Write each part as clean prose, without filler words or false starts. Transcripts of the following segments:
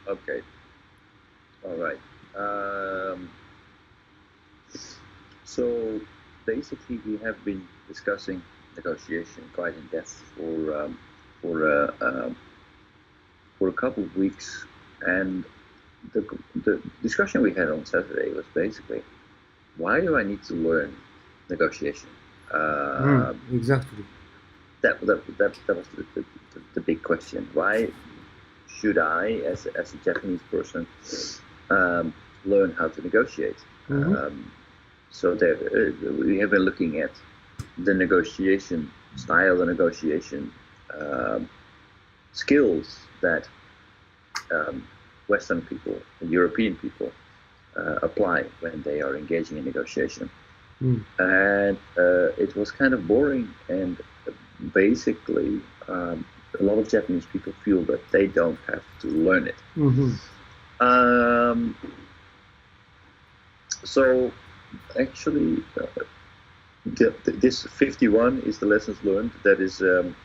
Okay. All right. So basically, we have been discussing negotiation quite in depth for uh, um, for a couple of weeks, and the the discussion we had on Saturday was basically, why do I need to learn negotiation? Uh, Exactly. that was the big question. Why should I, as a Japanese person, um, learn how to negotiate? Mm-hmm. So there, we have been looking at the negotiation style, the negotiation um, skills that um, Western people, European people, apply when they are engaging in negotiation. Mm-hmm. And it was kind of boring, and basically, a lot of Japanese people feel that they don't have to learn it. Mm-hmm. Um, so actually, this 51 is the lessons learned. That is, um,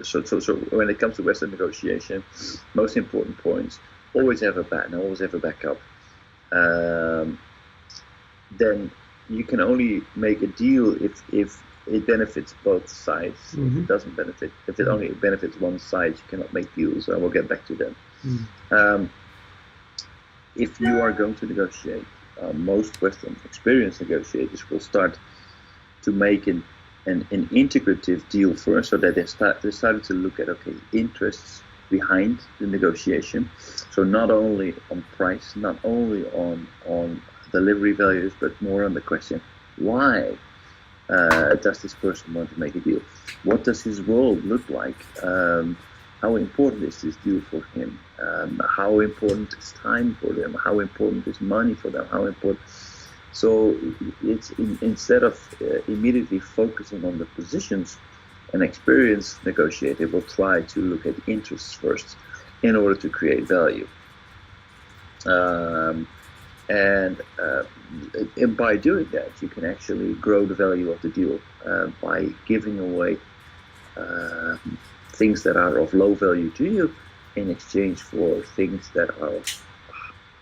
so when it comes to Western negotiation, most important points: always have a back, always have a backup. Um, then you can only make a deal if it benefits both sides. If Mm-hmm. it doesn't benefit, if it only benefits one side, you cannot make deals. I will get back to that. Mm-hmm. Um, if you are going to negotiate, most Western experienced negotiators will start to make an integrative deal first, so that they started to look at, okay, interests behind the negotiation. So not only on price, not only on delivery values, but more on the question, why does this person want to make a deal? What does his world look like? How important is this deal for him? How important is time for them? How important is money for them? How important? So instead of immediately focusing on the positions, an experienced negotiator will try to look at interests first in order to create value. Um, and, uh, and by doing that, you can actually grow the value of the deal by giving away uh, things that are of low value to you in exchange for things that are of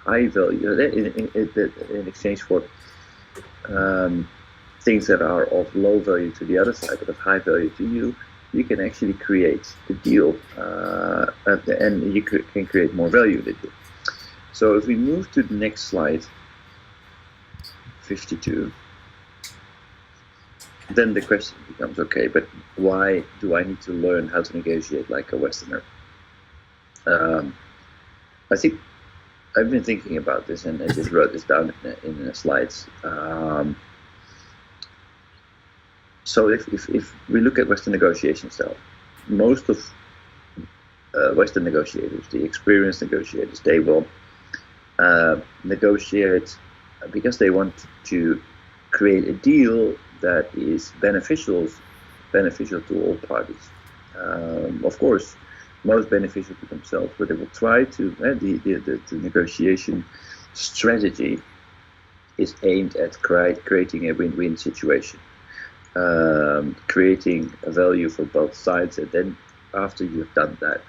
high value, in exchange for things that are of low value to the other side, but of high value to you. You can actually create the deal, and you can create more value in the deal. So if we move to the next slide, 52, then the question becomes, okay, but why do I need to learn how to negotiate like a Westerner? I think I've been thinking about this, and I just wrote this down in the slides. So if we look at Western negotiation style, most of Western negotiators, the experienced negotiators, they will negotiate because they want to create a deal that is beneficial to all parties. Of course, most beneficial to themselves, but they will try to. The negotiation strategy is aimed at creating a win-win situation, creating a value for both sides, and then after you've done that,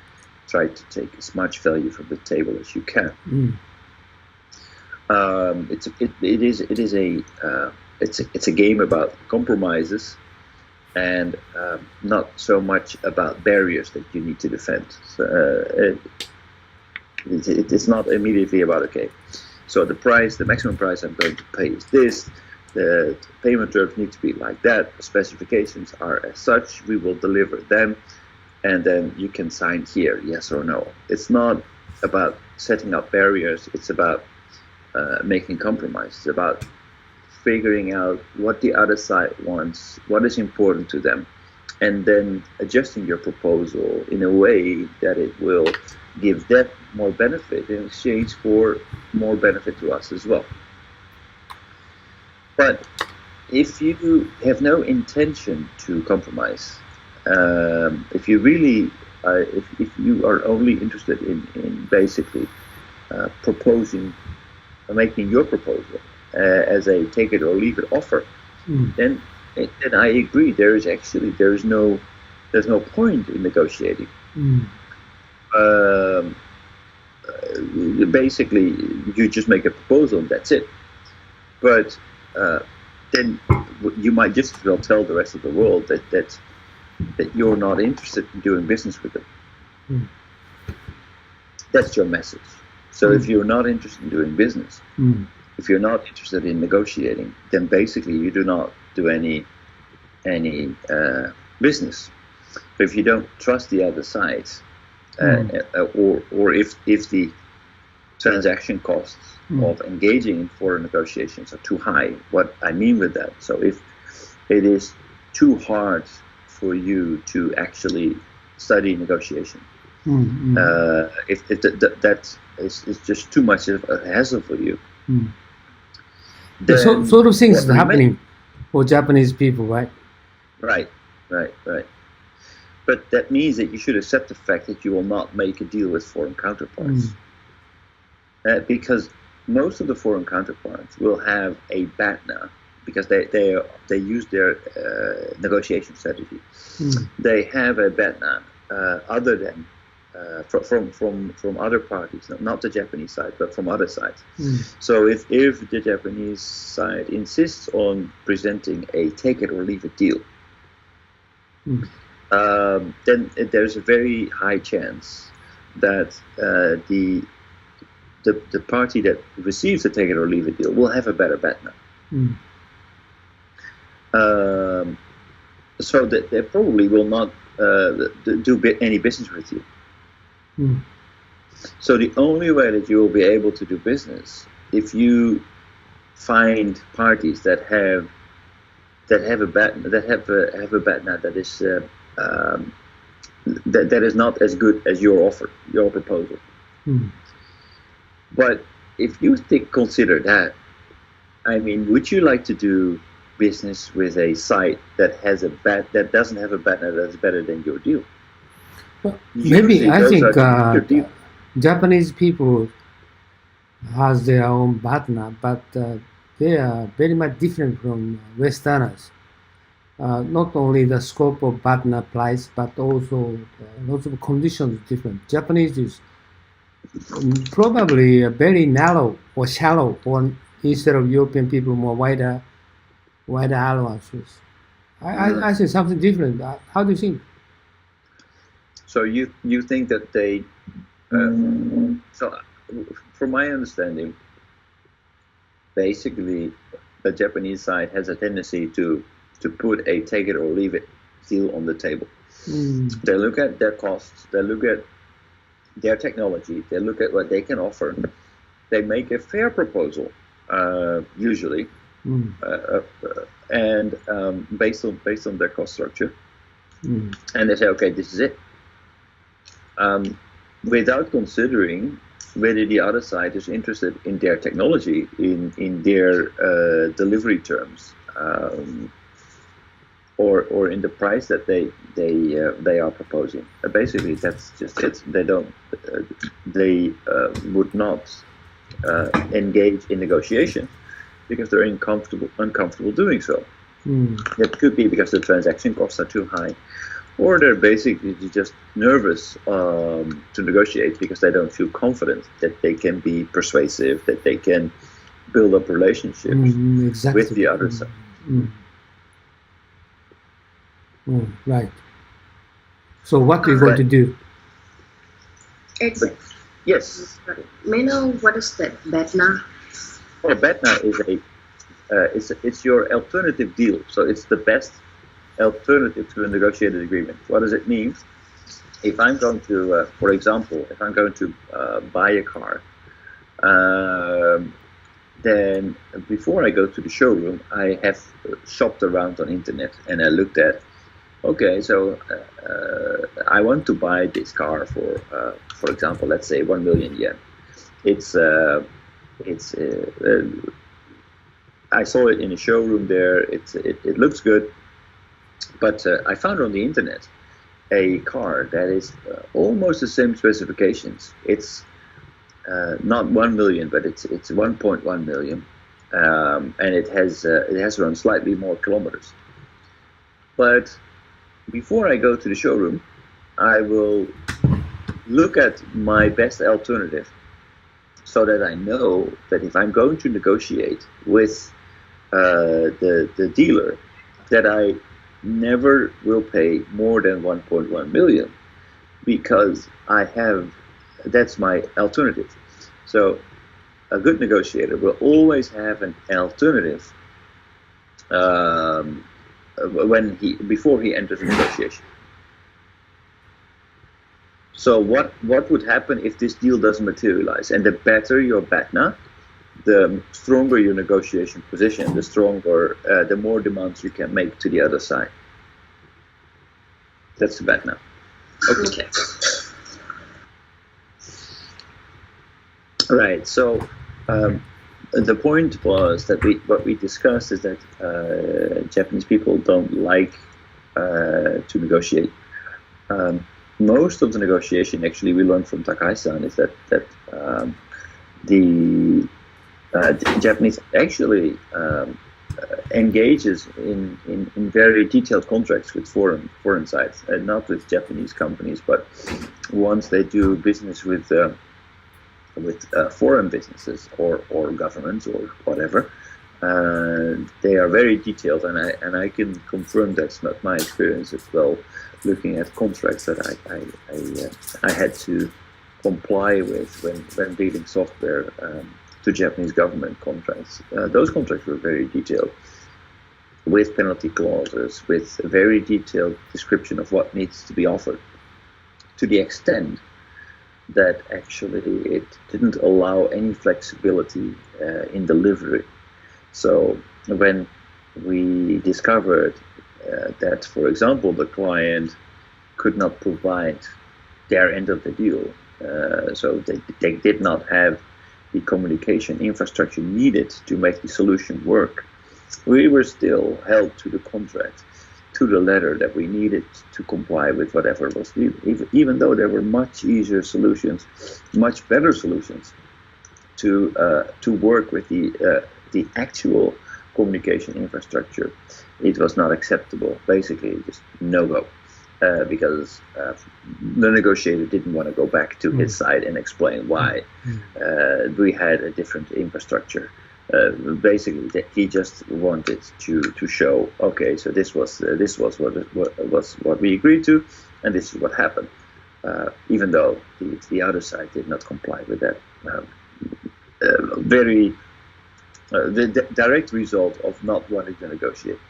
try to take as much value from the table as you can. It's a game about compromises, and not so much about barriers that you need to defend. So, it's not immediately about, okay, so the maximum price I'm going to pay is this. The payment terms need to be like that. The specifications are as such. We will deliver them, and then you can sign here, yes or no. It's not about setting up barriers. It's about making compromises. It's about figuring out what the other side wants, what is important to them, and then adjusting your proposal in a way that it will give them more benefit in exchange for more benefit to us as well. But if you have no intention to compromise, if you really, if you are only interested in basically proposing, making your proposal as a take it or leave it offer, then I agree. There's no point in negotiating. basically you just make a proposal and that's it. But then you might just as well tell the rest of the world that you're not interested in doing business with them. Mm. That's your message. So if you're not interested in doing business, if you're not interested in negotiating, then basically you do not do any business. But if you don't trust the other side, or if the transaction costs of engaging in foreign negotiations are too high, what I mean with that, so if it is too hard for you to actually study negotiation, if that is just too much of a hassle for you, the sort of things are happening for Japanese people, right? Right. But that means that you should accept the fact that you will not make a deal with foreign counterparts. Because most of the foreign counterparts will have a BATNA, because they use their negotiation strategy. They have a BATNA other than from other parties, not the Japanese side, but from other sides. So if the Japanese side insists on presenting a take it or leave it deal, then there's a very high chance that the party that receives the take it or leave it deal will have a better BATNA. So that they probably will not do any business with you. So the only way that you will be able to do business, if you find parties that have a BATNA, have a BATNA that is that is not as good as your offer, your proposal. But if you consider that, I mean, would you like to do business with a site that has that doesn't have a BATNA that's better than your deal? Well, maybe I think Japanese people has their own BATNA, but they are very much different from Westerners. Not only the scope of BATNA price, but also lots of conditions different. Japanese is probably very narrow or shallow, or instead of European people more wider allowances. I see something different. How do you think? So you think that they? So, from my understanding, basically, the Japanese side has a tendency to put a take it or leave it deal on the table. They look at their costs. They look at their technology. They look at what they can offer. They make a fair proposal, usually, and based on their cost structure, and they say, okay, this is it. Without considering whether the other side is interested in their technology, in their delivery terms, or in the price that they are proposing. Basically, that's just it. They would not engage in negotiation because they're uncomfortable doing so. It could be because the transaction costs are too high, or they're basically just nervous to negotiate because they don't feel confident that they can be persuasive, that they can build up relationships with the other side. Right. So what are you going to do? Exactly. Yes. May I know what is that BATNA? Well, BATNA is it's your alternative deal. So it's the best alternative to a negotiated agreement. What does it mean? If I'm going to, for example, if I'm going to buy a car, then before I go to the showroom, I have shopped around on internet and I looked at, okay, so I want to buy this car for example, let's say 1 million yen. I saw it in a showroom there. It looks good, but I found on the internet a car that is almost the same specifications. It's not 1 million, but it's 1.1 million, and it has run slightly more kilometers. But before I go to the showroom, I will look at my best alternative. so that I know that if I'm going to negotiate with the dealer, that I never will pay more than 1.1 million, because that's my alternative. So a good negotiator will always have an alternative before he enters a negotiation. So what would happen if this deal doesn't materialize? And the better your BATNA, the stronger your negotiation position, the more demands you can make to the other side. That's the BATNA. Okay. Right. So the point was that what we discussed is that Japanese people don't like to negotiate. Most of the negotiation, actually, we learned from Takai-san, is that the Japanese actually engages in very detailed contracts with foreign sides, not with Japanese companies, but once they do business with foreign businesses or governments or whatever, they are very detailed, and I can confirm that's not my experience as well. Looking at contracts that I had to comply with when dealing software to Japanese government contracts. Those contracts were very detailed, with penalty clauses, with a very detailed description of what needs to be offered, to the extent that actually it didn't allow any flexibility in delivery. So when we discovered that, for example, the client could not provide their end of the deal, so they did not have the communication infrastructure needed to make the solution work, we were still held to the contract, to the letter, that we needed to comply with whatever was needed, even though there were much easier solutions, much better solutions to work with the actual communication infrastructure. It was not acceptable. Basically, just no go, because the negotiator didn't want to go back to his side and explain why we had a different infrastructure. Basically, he just wanted to show, okay, so this was what we agreed to, and this is what happened, even though the other side did not comply with that. The direct result of not wanting to negotiate.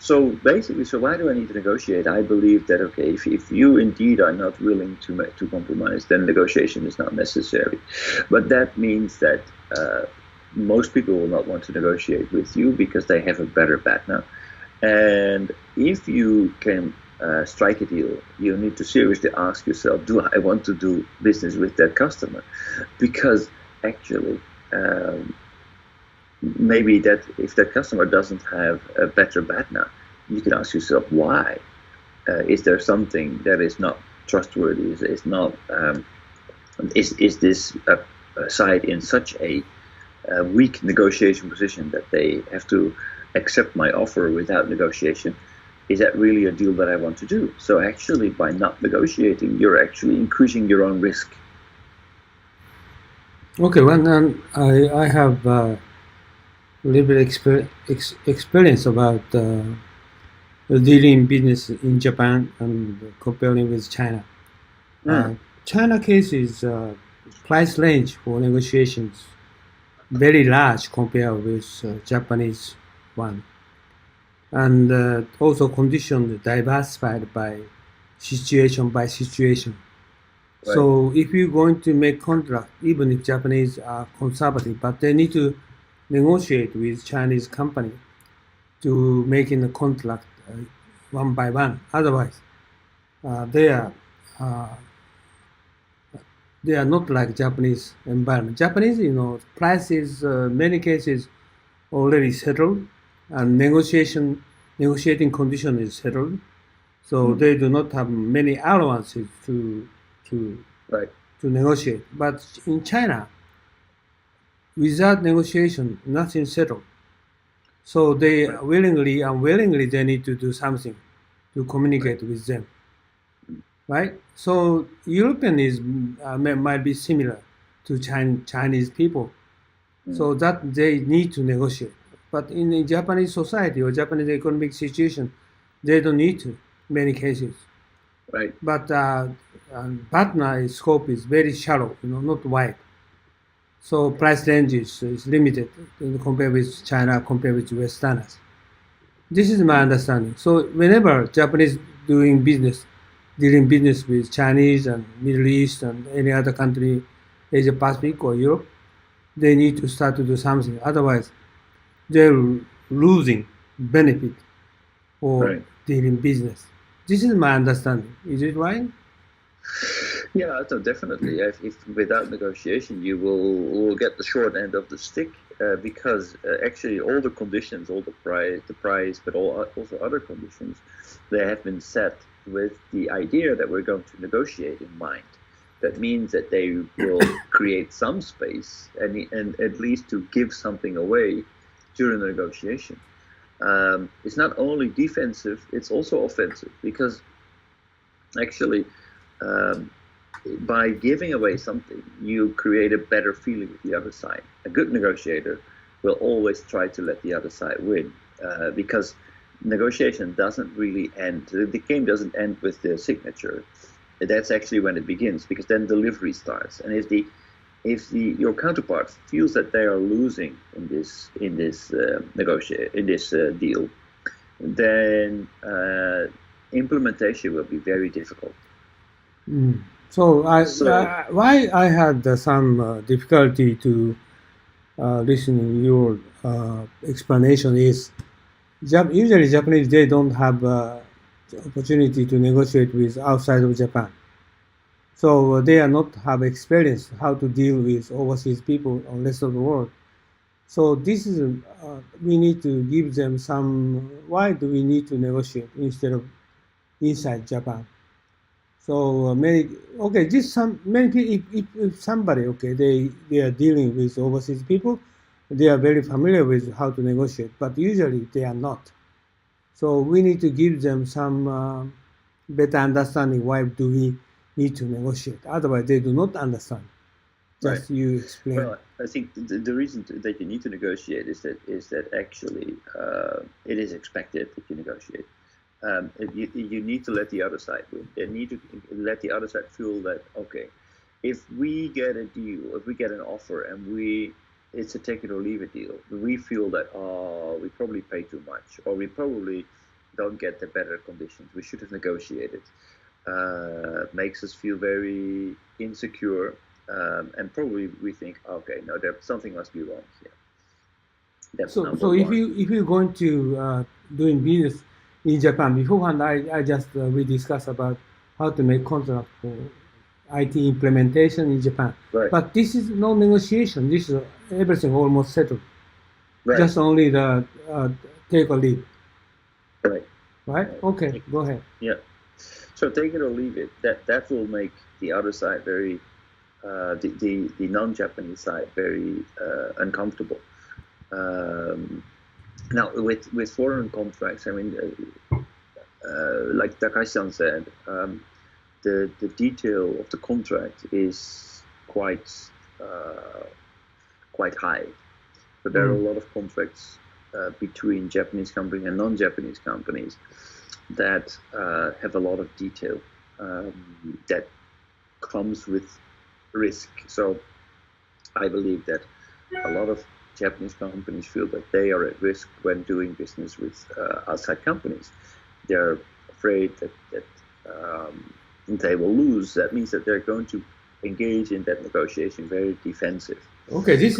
So basically, why do I need to negotiate? I believe that, okay, if you indeed are not willing to compromise, then negotiation is not necessary. But that means that most people will not want to negotiate with you because they have a better BATNA. And if you can strike a deal, you need to seriously ask yourself, do I want to do business with that customer? Because actually, maybe that if that customer doesn't have a better BATNA, you can ask yourself why. Is there something that is not trustworthy? Is this side in such a weak negotiation position that they have to accept my offer without negotiation? Is that really a deal that I want to do? So actually, by not negotiating, you're actually increasing your own risk. Okay, well, I have a little bit experience about dealing business in Japan and comparing with China. China case is price range for negotiations very large compared with Japanese one, and also conditions diversified by situation. Right. So if you're going to make contract, even if Japanese are conservative, but they need to negotiate with Chinese company to making the contract one by one. Otherwise, they are not like Japanese environment. Japanese, price is many cases already settled, and negotiating condition is settled. So they do not have many allowances to negotiate. But in China, without negotiation, nothing settled. So they willingly, unwillingly, they need to do something to communicate with them. right? So European is might be similar to Chinese people, so that they need to negotiate. But in the Japanese society or Japanese economic situation, they don't need to. Many cases, Right. but partner scope is very shallow, not wide. So price range is limited compared with China, compared with Westerners. This is my understanding. So whenever Japanese dealing business with Chinese and Middle East and any other country, Asia Pacific or Europe, they need to start to do something. Otherwise, they're losing benefit or Right. dealing business. This is my understanding. Is it right? Yeah, so definitely. If without negotiation, you will get the short end of the stick, because actually all the conditions, all the price, but also other conditions, they have been set with the idea that we're going to negotiate in mind. That means that they will create some space and at least to give something away during the negotiation. It's not only defensive; it's also offensive, because actually. By giving away something, you create a better feeling with the other side. A good negotiator will always try to let the other side win, because negotiation doesn't really end. The game doesn't end with the signature. That's actually when it begins, because then delivery starts. And if your counterpart feels that they are losing in this deal, then implementation will be very difficult. So why I had some difficulty to listening your explanation is usually Japanese, they don't have opportunity to negotiate with outside of Japan. So they are not have experience how to deal with overseas people on rest of the world. So this is we need to give them some. Why do we need to negotiate instead of inside Japan? So many people, if somebody they are dealing with overseas people, they are very familiar with how to negotiate, but usually they are not. So we need to give them some better understanding why do we need to negotiate. Otherwise, they do not understand. Just Right. you explain. Well, I think the reason that you need to negotiate is that actually it is expected that you negotiate. You need to let the other side win. They need to let the other side feel that, okay, if we get a deal, if we get an offer, and it's a take it or leave it deal, we feel that, we probably pay too much, or we probably don't get the better conditions. We should have negotiated. Makes us feel very insecure, and probably we think, okay, no, something must be wrong here. That's So number one. if you're going to doing business in Japan beforehand, I just we discussed about how to make contract for IT implementation in Japan. Right. But this is no negotiation. This is everything almost settled. Right. Just only the take or leave. Right. Right? Okay, go ahead. Yeah. So take it or leave it. That will make the other side very, the non-Japanese side very uncomfortable. Now with foreign contracts, I mean, like Takashi-san said, the detail of the contract is quite high. But there are a lot of contracts between Japanese companies and non-Japanese companies that have a lot of detail that comes with risk. So I believe that a lot of Japanese companies feel that they are at risk when doing business with outside companies. They're afraid that they will lose. That means that they're going to engage in that negotiation very defensive. Okay, this is